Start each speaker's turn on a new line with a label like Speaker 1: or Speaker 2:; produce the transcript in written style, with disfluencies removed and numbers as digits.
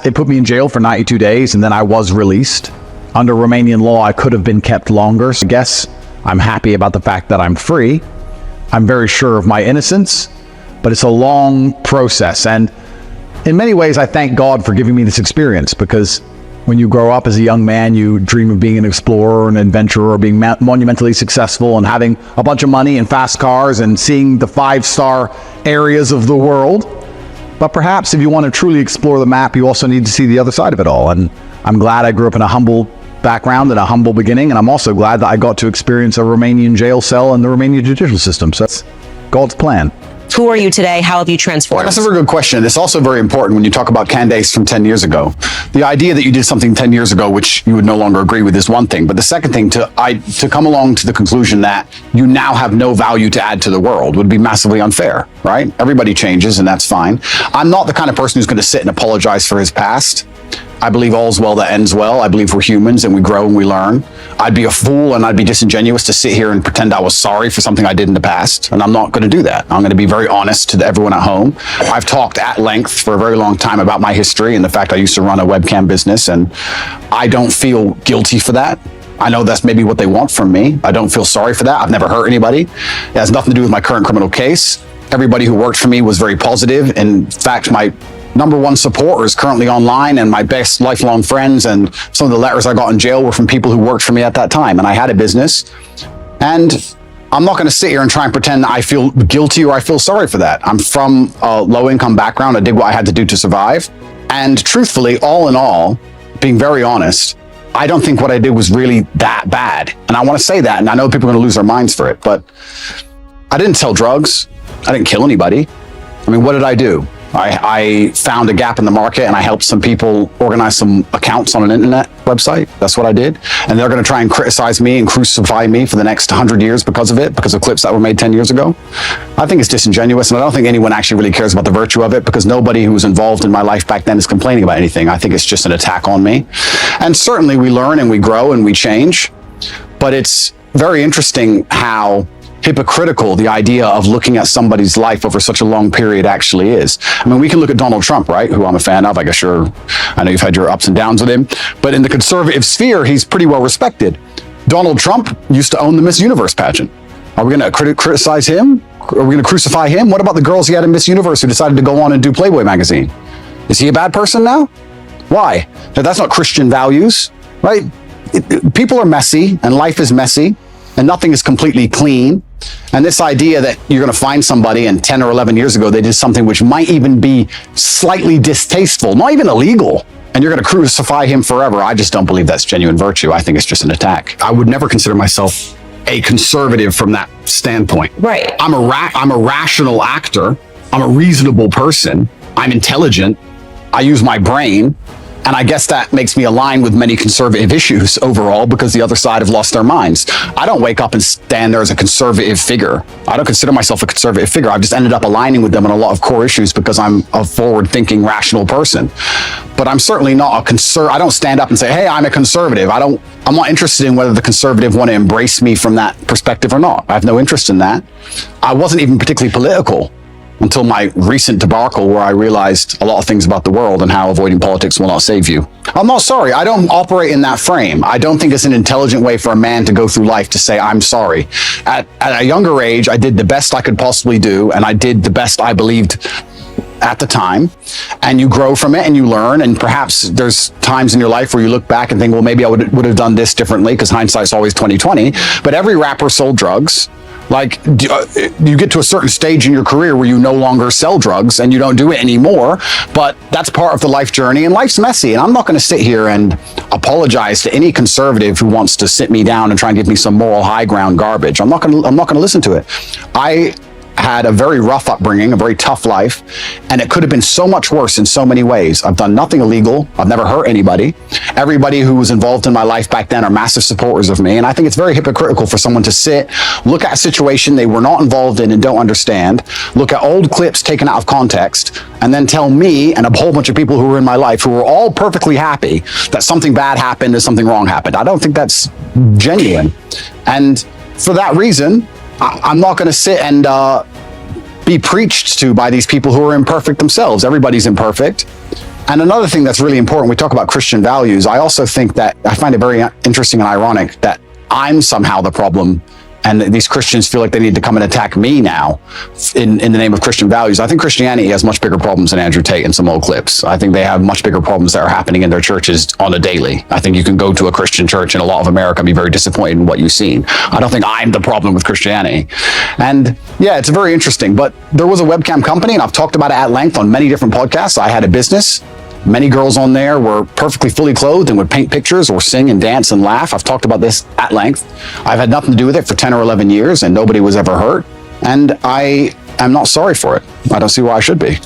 Speaker 1: It put me in jail for 92 days, and then I was released. Under Romanian law, I could have been kept longer. So I guess I'm happy about the fact that I'm free. I'm very sure of my innocence, but it's a long process. And in many ways, I thank God for giving me this experience, because when you grow up as a young man, you dream of being an explorer, an adventurer, being monumentally successful and having a bunch of money and fast cars and seeing the 5-star areas of the world. But perhaps if you want to truly explore the map, you also need to see the other side of it all. And I'm glad I grew up in a humble background and a humble beginning. And I'm also glad that I got to experience a Romanian jail cell and the Romanian judicial system. So that's God's plan.
Speaker 2: Who are you today? How have you transformed?
Speaker 3: Well, that's a very good question. It's also very important when you talk about candidates from 10 years ago. The idea that you did something 10 years ago, which you would no longer agree with, is one thing. But the second thing, to come along to the conclusion that you now have no value to add to the world would be massively unfair, right? Everybody changes, and that's fine. I'm not the kind of person who's going to sit and apologize for his past. I believe all's well that ends well. I believe we're humans and we grow and we learn. I'd be a fool and I'd be disingenuous to sit here and pretend I was sorry for something I did in the past. And I'm not going to do that. I'm going to be very honest to everyone at home. I've talked at length for a very long time about my history and the fact I used to run a webcam business, and I don't feel guilty for that. I know that's maybe what they want from me. I don't feel sorry for that. I've never hurt anybody. It has nothing to do with my current criminal case. Everybody who worked for me was very positive. In fact, my #1 supporter is currently online, and my best lifelong friends and some of the letters I got in jail were from people who worked for me at that time. And I had a business, and I'm not going to sit here and try and pretend I feel guilty or I feel sorry for that. I'm from a low-income background. I did what I had to do to survive. And truthfully, all in all, being very honest, I don't think what I did was really that bad. And I want to say that, and I know people are going to lose their minds for it, but I didn't sell drugs. I didn't kill anybody. I mean, what did I do? I found a gap in the market, and I helped some people organize some accounts on an internet website. That's what I did. And they're going to try and criticize me and crucify me for the next 100 years because of it, because of clips that were made 10 years ago. I think it's disingenuous, and I don't think anyone actually really cares about the virtue of it, because nobody who was involved in my life back then is complaining about anything. I think it's just an attack on me. And certainly we learn and we grow and we change, but it's very interesting how hypocritical the idea of looking at somebody's life over such a long period actually is. I mean, we can look at Donald Trump, right, who I'm a fan of. I guess I know you've had your ups and downs with him, but in the conservative sphere, he's pretty well respected. Donald Trump used to own the Miss Universe pageant. Are we going to criticize him? Are we going to crucify him? What about the girls he had in Miss Universe who decided to go on and do Playboy magazine? Is he a bad person now? Why? Now, that's not Christian values, right? People are messy, and life is messy, and nothing is completely clean. And this idea that you're going to find somebody, and 10 or 11 years ago they did something which might even be slightly distasteful, not even illegal, and you're going to crucify him forever, I just don't believe that's genuine virtue. I think it's just an attack. I would never consider myself a conservative from that standpoint.
Speaker 2: Right.
Speaker 3: I'm a rational actor. I'm a reasonable person. I'm intelligent. I use my brain. And I guess that makes me align with many conservative issues overall, because the other side have lost their minds. I don't wake up and stand there as a conservative figure. I don't consider myself a conservative figure. I've just ended up aligning with them on a lot of core issues because I'm a forward-thinking, rational person. But I'm certainly not I don't stand up and say, hey, I'm a conservative. I'm not interested in whether the conservative want to embrace me from that perspective or not. I have no interest in that. I wasn't even particularly political until my recent debacle, where I realized a lot of things about the world and how avoiding politics will not save you. I'm not sorry. I don't operate in that frame. I don't think it's an intelligent way for a man to go through life to say, I'm sorry. At a younger age, I did the best I could possibly do, and I did the best I believed at the time. And you grow from it and you learn, and perhaps there's times in your life where you look back and think, well, maybe I would have done this differently, because hindsight's always 20/20. But every rapper sold drugs. Like, you get to a certain stage in your career where you no longer sell drugs and you don't do it anymore, but that's part of the life journey, and life's messy. And I'm not going to sit here and apologize to any conservative who wants to sit me down and try and give me some moral high ground garbage. I'm not going to listen to it. I had a very rough upbringing, a very tough life, and it could have been so much worse in so many ways. I've done nothing illegal. I've never hurt anybody. Everybody who was involved in my life back then are massive supporters of me, and I think it's very hypocritical for someone to sit, look at a situation they were not involved in and don't understand, look at old clips taken out of context, and then tell me and a whole bunch of people who were in my life who were all perfectly happy that something bad happened and something wrong happened. I don't think that's genuine. And for that reason, I'm not going to sit and be preached to by these people who are imperfect themselves. Everybody's imperfect. And another thing that's really important, we talk about Christian values. I also think that I find it very interesting and ironic that I'm somehow the problem, and these Christians feel like they need to come and attack me now in the name of Christian values. I think Christianity has much bigger problems than Andrew Tate and some old clips. I think they have much bigger problems that are happening in their churches on a daily. I think you can go to a Christian church in a lot of America and be very disappointed in what you've seen. I don't think I'm the problem with Christianity. And yeah, it's very interesting. But there was a webcam company, and I've talked about it at length on many different podcasts. I had a business. Many girls on there were perfectly fully clothed and would paint pictures or sing and dance and laugh. I've talked about this at length. I've had nothing to do with it for 10 or 11 years, and nobody was ever hurt. And I am not sorry for it. I don't see why I should be.